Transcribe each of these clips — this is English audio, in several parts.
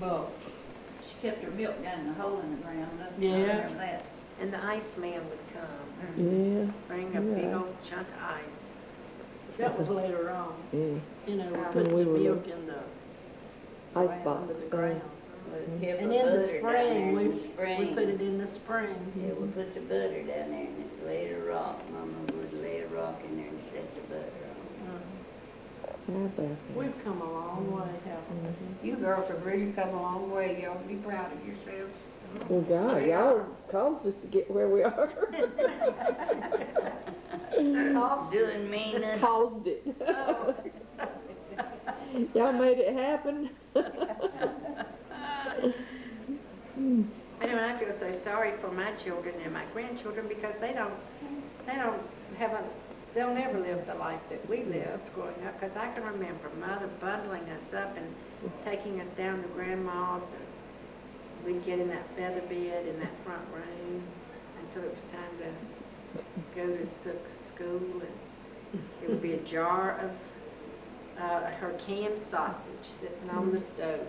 Well, she kept her milk down in the hole in the ground. I Yeah. remember that. And the iceman would come, Yeah. bring a big old chunk of ice. that was later on. Yeah. You know, we When put we the were milk in the Icebox. under the ground. Kept And the in the butter down spring, there in we the spring. put it in the spring. Yeah, we put the butter down there and it laid a rock. Mama would lay a rock in there and set the butter on. How about that? We've come a long way, haven't we? You girls have really come a long way. Y'all be proud of yourselves. Well, God, y'all caused us to get where we are. Doing mean and Caused it. Y'all made it happen. Anyway, I feel so sorry for my children and my grandchildren because they'll never live the life that we lived growing up. Because I can remember Mother bundling us up and taking us down to Grandma's, and we'd get in that feather bed in that front room until it was time to go to school, and it would be a jar of her canned sausage sitting on the stove.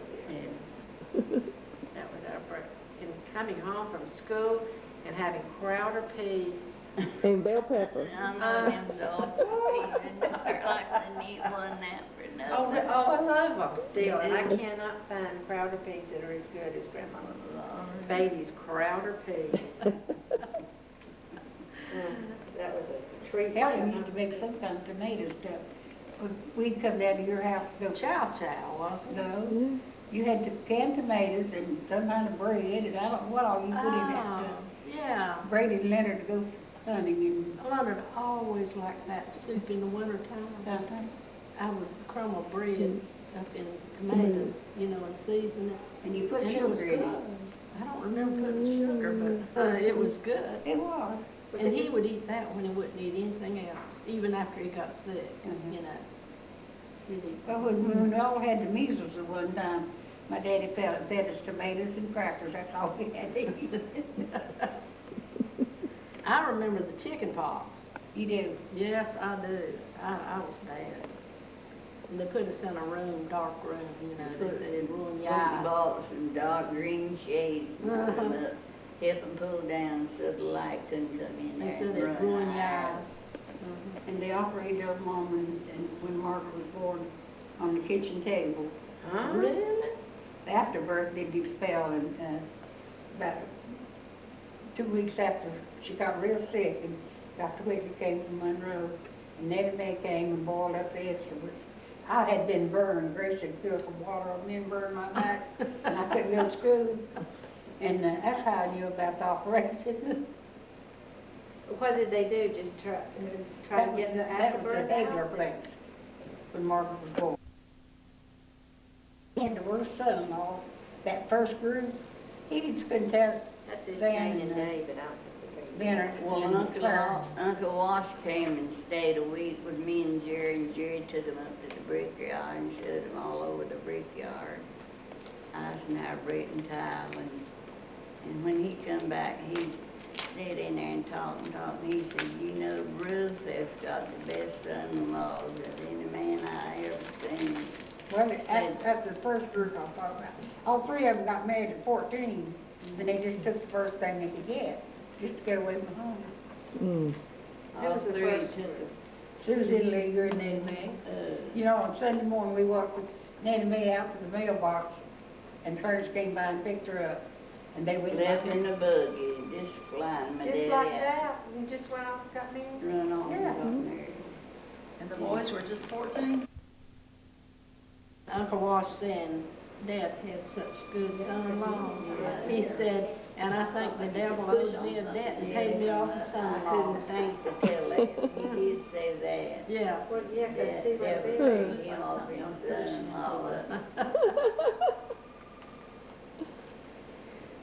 That was our breakfast. And coming home from school and having Crowder peas. And bell pepper. I know them dog even they're like the neat one after Oh, another. I love them still, and I cannot find Crowder peas that are as good as Grandma Beatty's Crowder peas. That was a treat. Helen used to make some kind of tomato stuff. We'd come down to your house to go chow chow, wasn't it? No. You had the canned tomatoes and some kind of bread, and I don't know what all you put in that stuff. Yeah. Brady and Leonard to go hunting and Leonard always liked that soup in the wintertime. something. I would crumble bread up in tomatoes, you know, and season it. And you put And it was sugar in good. it. I don't remember putting sugar, but it was good. It was. And he would eat that when he wouldn't eat anything else, even after he got sick, you know. He'd eat Well, when we all had the measles at one time, my daddy fed us tomatoes and crackers. That's all we had to eat. I remember the chicken pox. You do. Yes, I do. I was bad. And they put us in a room, dark room, you know, they said it'd ruin your eyes. Bought some dark green shades and put them up, help them pull down so the light couldn't come in They there said and it'd ruin ruin your our eyes. eyes. And they operated on Mom and when Margaret was born on the kitchen table. Huh? Really? After birth, they'd expel, and about 2 weeks after she got real sick, and Dr. Whitley came from Monroe, and Nettie Mae came and boiled up the instruments. I had been burned. Grace had filled some water on me and burned my back, and I couldn't go to school. And that's how I knew about the operation. What did they do? Just try That to was, get the that was afterbirth the Hagler out? place when Margaret was born. And the worst son-in-law, that first group, he just couldn't tell That's his Sam Jane and and, David. I don't think they Leonard Well, and Clarence. Uncle Wash came and stayed a week with me and Jerry took him up to the brickyard and showed him all over the brickyard. Eisenhower and tile, and when he come back, he'd sit in there and talk. He said, you know, Ruth has got the best son-in-law that any man I ever seen. Well, after the first group I was talking about, all three of them got married at 14, and they just took the first thing they could get, just to get away from home. Mm. Who was the first Susie Leaguer and Nettie Mae. You know, on Sunday morning, we walked with Nettie Mae out to the mailbox, and Clarence came by and picked her up, and they went Left in the buggy, just flying my Just daddy like out. that, and just went off and got married? Run on Yeah. and got married. And the boys were just 14? Uncle Wash said Dad had such good son-in-law. He said, and I think the devil owes me a debt and paid me off the I son-in-law. couldn't think to tell that. He did say that. Yeah. Well, yeah, That because he devil was paid him off his son-in-law.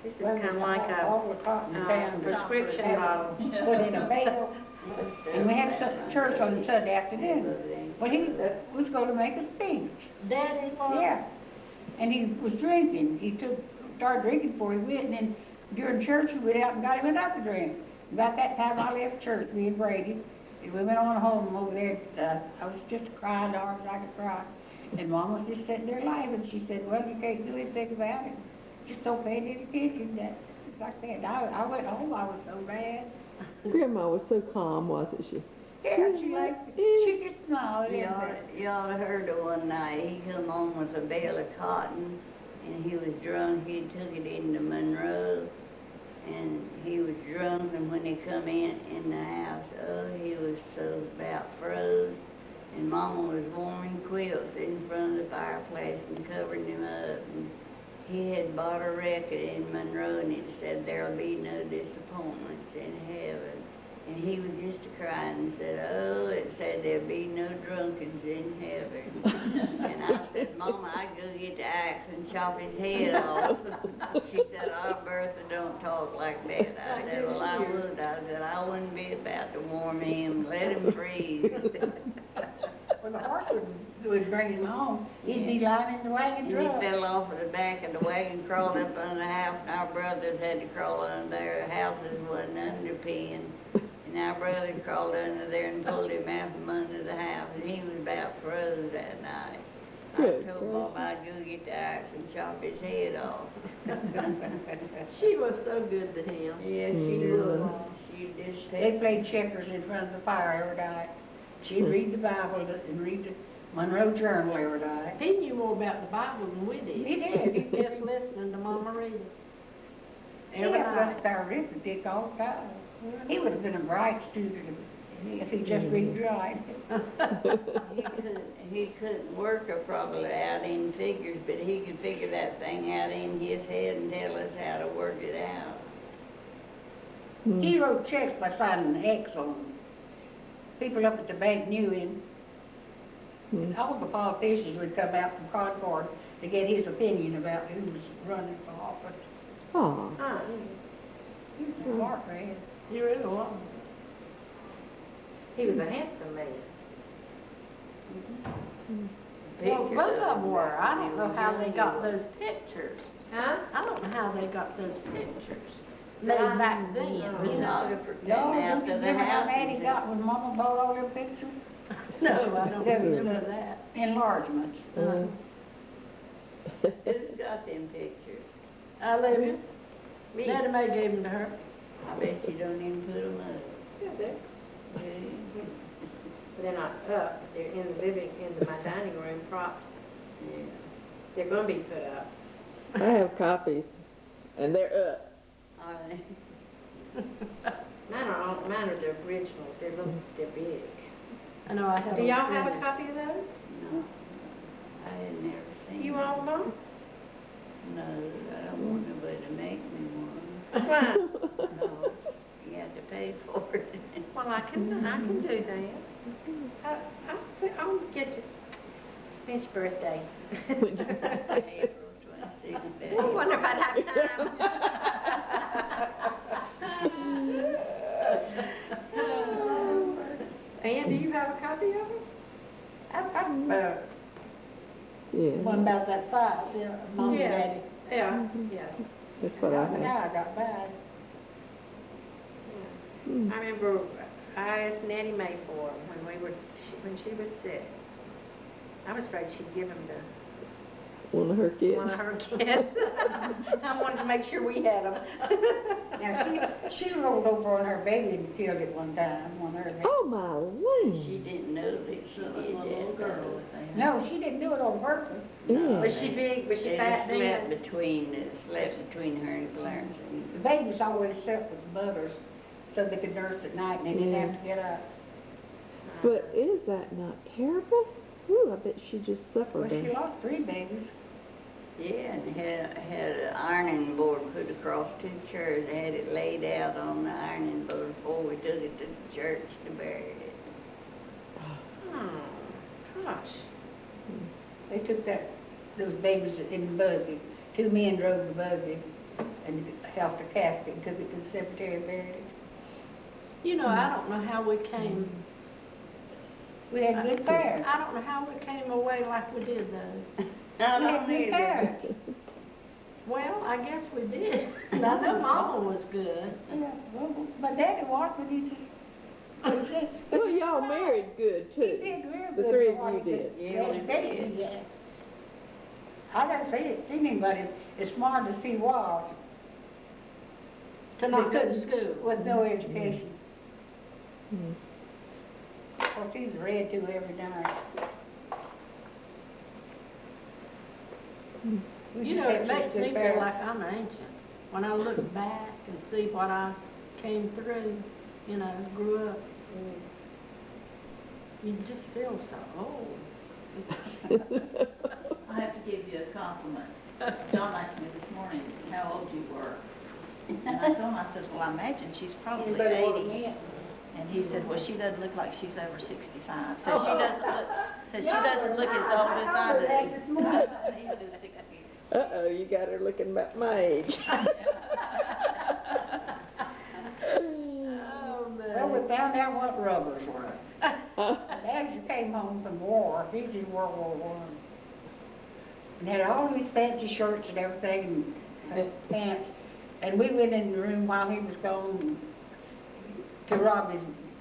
This is kind of like all the cotton in a town. prescription bottle. Put in a bale, and we had church on Sunday afternoon. Well, he was going to make a speech. Daddy was? Yeah, and he was drinking. Started drinking before he went, and then during church, we went out and got him another drink. About that time, I left church, me and Brady, and we went on home over there. I was just crying as hard as I could cry. And Mom was just sitting there laughing. She said, well, you can't do anything about it. Just don't pay any attention. That it's like that. And I went home. I was so mad. Grandma was so calm, wasn't she? Yeah, she just smiled. Y'all heard of one night, he come home with a bale of cotton, and he was drunk, he took it into Monroe, and he was drunk, and when he come in the house, oh, he was so about froze, and Mama was warming quilts in front of the fireplace and covering him up, and he had bought a record in Monroe, and it said, there'll be no disappointments in heaven. And he was just a-crying and said, oh, it said there'll be no drunkens in heaven. And I said, Mama, I'd go get the axe and chop his head off. She said, oh, Bertha, don't talk like that. I said, well, I would. I said, I wouldn't be about to warm him. Let him freeze. Well, the horse would bring him home. He'd be lying in the wagon And truck. he fell off of the back of the wagon, crawled up under the house, and our brothers had to crawl under there. The houses wasn't underpinned. And our brother crawled under there and pulled him out from under the house, and he was about froze that night. Good I told Mom I'd go get the axe and chop his head off. She was so good to him. Yes, she was. She just They played checkers in front of the fire every night. She'd read the Bible and read the Monroe Journal every night. He knew more about the Bible than we did. He did. He just listening to Mama read it. He Every had night. us our arithmetic all the time. He would have been a bright student if he just read right. he couldn't work her probably out in figures, but he could figure that thing out in his head and tell us how to work it out. He wrote checks by signing an X on them. People up at the bank knew him. All the politicians would come out from Concord to get his opinion about who was running for office. Aw. He was a smart man. He really was. He was a handsome man. Well, Pictures both of them him were. back I when he don't know was how they young. got those pictures. Huh? I don't know how they got those pictures made back then, you know. Photographer came No, out don't to you the remember how house mad and he said, got when Mama bought all them pictures? No, I don't Those, remember that. Enlargements. who's got them pictures? Olivia, Me. Daddy Mae gave them to her. I bet you don't even put them up. Yeah, they're not up. They're in my dining room propped. Yeah. They're going to be put up. I have copies, and they're up. Mine are the originals. They're big. I know I have. Do them y'all have a printed. copy of those? No, I had never seen You them. all them? No, I don't want nobody to make me one. Why? No, you have to pay for it. Well, I can do that. I'll get you. When's your birthday? April 26th. I wonder if I'd have time. Ann, do you have a copy of it? Yeah, One about that size, yeah, Mom Yeah. and Daddy. Yeah, yeah. that's what I have. Now I got mine. I remember I asked Nanny Mae for them when she was sick. I was afraid she'd give them to One of her kids. one of her kids. I wanted to make sure we had them. Now, she rolled over on her baby and killed it one time, one of her babies. Oh, my She land. didn't know that she did that. Girl. No, she didn't do it on purpose. Yeah. Was she big? Was she They fat just slept then? between her and Clarence. The babies always slept with the mothers so they could nurse at night and they didn't have to get up. But is that not terrible? Ooh, I bet she just suffered. Well, she then. lost 3 babies. Yeah, and had an ironing board put across 2 chairs. They had it laid out on the ironing board before we took it to the church to bury it. Oh, gosh. They took those babies in the buggy. 2 men drove the buggy and held the casket and took it to the cemetery and buried it. You know, I don't know how we came. We had good parents. I don't know how we came away like we did though. I We had don't good either. parents. Well, I guess we did. And I know Mama was good. Yeah, well, my daddy was, but he just Well, y'all married good He too. did real The good three for of what you he did. Yeah, we did. Yeah. I never seen anybody as smart as he was. To not go to Because- school. With no education. Mm. Of course, he's read to every night. You know, it makes me feel like I'm ancient. When I look back and see what I came through, you know, grew up, you just feel so old. I have to give you a compliment. John asked me this morning how old you were. And I told him, I said, well, I imagine she's probably Anybody older than 80. me? And he said, well, she doesn't look like she's over 65. So she doesn't look as old as I do. He was just 60. Uh-oh, you got her looking about my age. Oh, Well, we found out what rubbers were. As you came home from war, he's in World War One. And had all these fancy shirts and everything, and pants. And we went in the room while he was gone to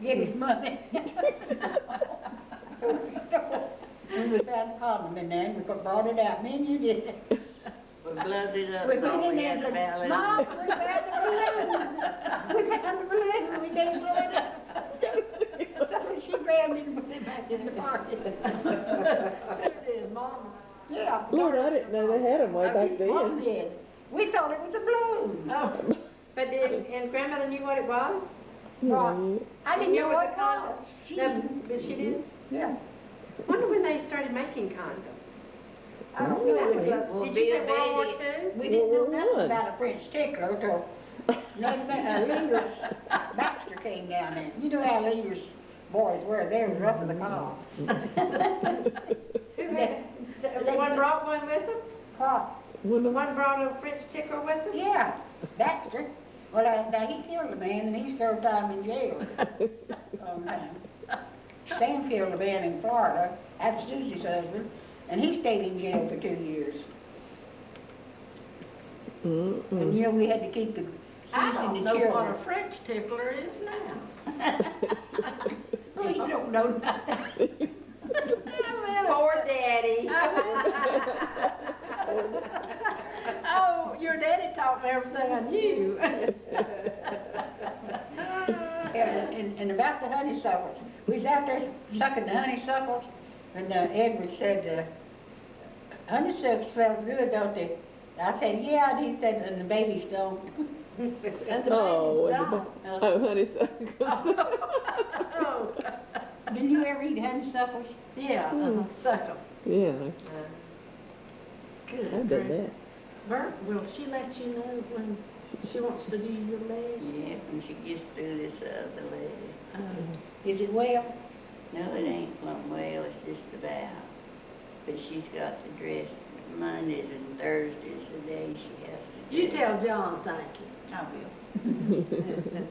get his money. And we found a condom in there, and we brought it out, me and you did it. We gloved it up. We and went all in we there had and to said, balance. Mom, we found the balloon. We found the balloon, we didn't blow it up. So she grabbed it and put it back in the pocket. It is, Mama. Yeah. Lord, I didn't know they had them way back Mom then. did. We thought it was a balloon. Oh, but and grandmother knew what it was? Mm. I didn't She know knew what it it was was. She No, knew. but she did? Yeah. Wonder when they started making condoms. I don't Ooh. know. Well, Did you say Bill World War Beatty- II? We didn't know World War nothing One. about a French tickler till Leader's Baxter came down there. You know how Leader's boys were, they were rough as a cow. Who had, the one brought one with them? What? One of One brought a French tickler with them? Yeah, Baxter. Well, now he killed a man and he served time in jail. Long time. Sam killed a man in Florida, that's Susie's husband, and he stayed in jail for 2 years. And you know, we had to keep the I cease and don't the know what children. a French tickler is now. Oh, you don't know nothing. Poor daddy. Oh, your daddy taught me everything I knew. Yeah, and about the honeysuckles, we was out there sucking the honeysuckles, and Edward said, honeysuckles smells good, don't they? I said, yeah, and he said, and the babies don't. And the Oh, babies and the don't. oh, honeysuckles. Oh, Did you ever eat honeysuckles? yeah, suck 'em. Yeah, Good. I did that. Bert, will she let you know when she wants to do your leg? Yeah, when she gets through this other lady. Is it well? No, it ain't plumb well, it's just about. But she's got to dress Mondays and Thursdays, the day she has to. You dress. tell John thank you. I will.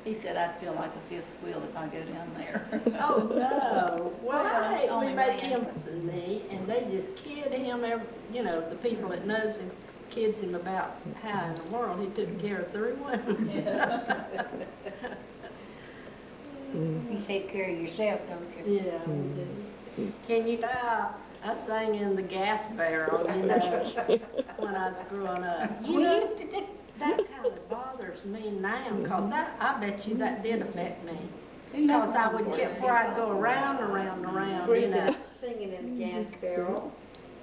He said I'd feel like a fifth wheel if I go down there. Oh, no. Well, I hate Only we make man. him and me, and they just kid him, you know, the people that knows him, kids him about how in the world he took care of 3 women. You take care of yourself, don't you? Yeah, we do. Can you, I sang in the gas barrel, you know, when I was growing up. You know, that kind of bothers me now, 'cause I bet you that did affect me. 'Cause I would get where I'd go around, around, around, you know. singing in the gas barrel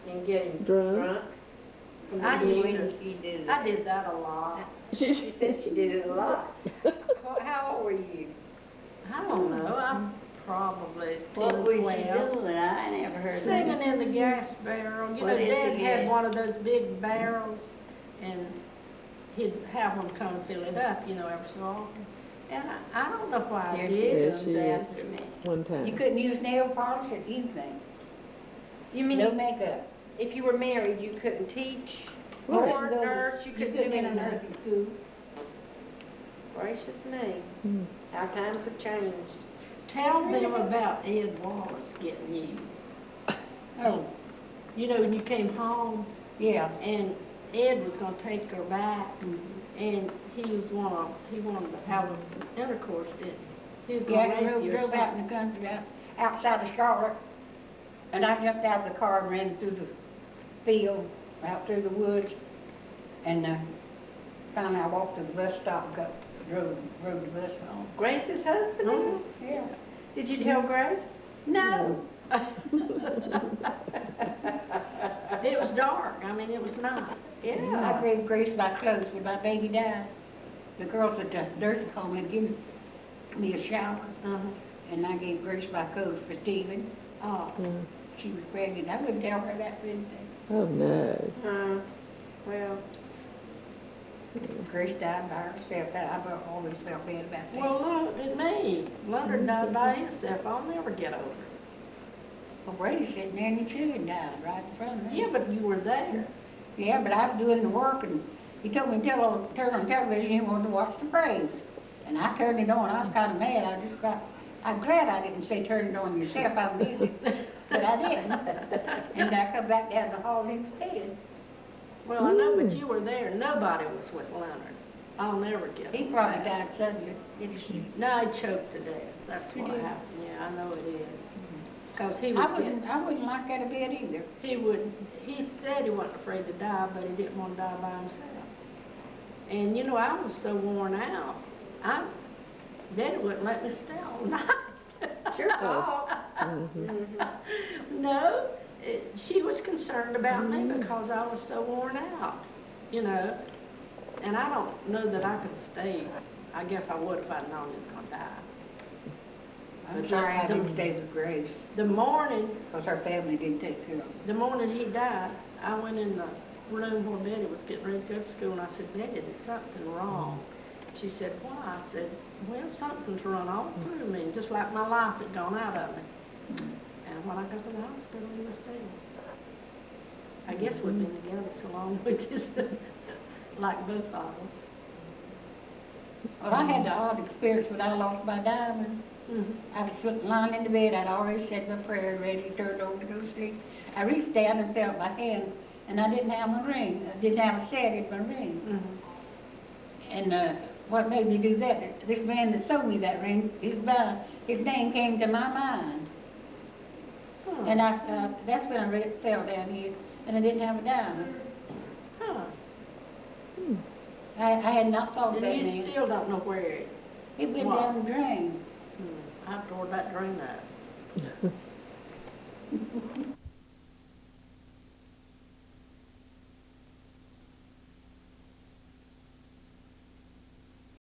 and getting Drunk. drunk? I used When to, she did I it. did that a lot. She said she did it a lot. How old were you? I don't know, I'm probably 10, What was she 12. doing? I never heard of Singing it. in the gas barrel. You know, What is Dad it, had yeah? one of those big barrels, and he'd have them come and fill it up, you know, every so often. And I don't know why I Here did. she Yes, comes she is. after me. One time. You couldn't use nail polish or anything. You mean, No makeup. if you were married, you couldn't teach, You or couldn't go to- nurse, you couldn't do in a anything? nursing school. Gracious me, Mm. our times have changed. Tell them about Ed Wallace getting you. Oh, You know, when you came home, yeah. and Ed was gonna take her back, and he wanted to have intercourse, didn't he? He was Yeah, gonna he rape you or drove out in something. the country, outside of Charlotte. And I jumped out of the car and ran through the field, out through the woods. And finally I walked to the bus stop, rode the bus home. Grace's husband? Mhm. Yeah. Did you tell Grace? No. It was dark, I mean, it was night. I Yeah. gave Grace my clothes when my baby died. The girls at the nursing home had given me a shower, Uh-huh. and I gave Grace my clothes for Stephen. Oh, Yeah. She was pregnant. I wouldn't tell her that for anything. Oh, no. well, Grace died by herself. I always felt bad about that. Well, look at me. Leonard died by himself. I'll never get over it. Well, Brady's sitting there and he should have died right in front of me. Yeah, but you were there. Yeah, but I was doing the work, and he told me to turn on television. He wanted to watch the Braves, and I turned it on. I was kind of mad. I'm glad I didn't say turn it on yourself. I'm busy, but I didn't. And I come back down the hall and he was dead. Well, I know, but you were there. Nobody was with Leonard. I'll never get He over probably that. died suddenly. Didn't he? No, he choked to death. That's He what did? happened. Yeah, I know it is. Because he I would get, wouldn't like that a bit either. he said he wasn't afraid to die, but he didn't want to die by himself. And you know, I was so worn out. Daddy wouldn't let me stay all night. sure thought. No, she was concerned about me because I was so worn out, you know. And I don't know that I could stay. I guess I would if I'd known he was going to die. I'm But sorry I the- didn't stay with Grace, The morning because her family didn't take care of her. The morning he died, I went in the room where Betty was getting ready to go to school, and I said, Betty, there's something wrong. She said, why? I said, well, something's run all through me, just like my life had gone out of me. And when I got to the hospital, he was dead. I guess we've been together so long, we just like both of us. Well, I had the odd experience when I lost my diamond. I was lying in the bed. I'd already said my prayer and ready, turned over to go sleep. I reached down and felt my hand, and I didn't have my ring. I didn't have a set in my ring. And what made me do that? This man that sold me that ring, his name came to my mind. And that's when I fell down here, and I didn't have a diamond. I had not thought of that And you man. still don't know where It went What? down the drain. I tore that drain up.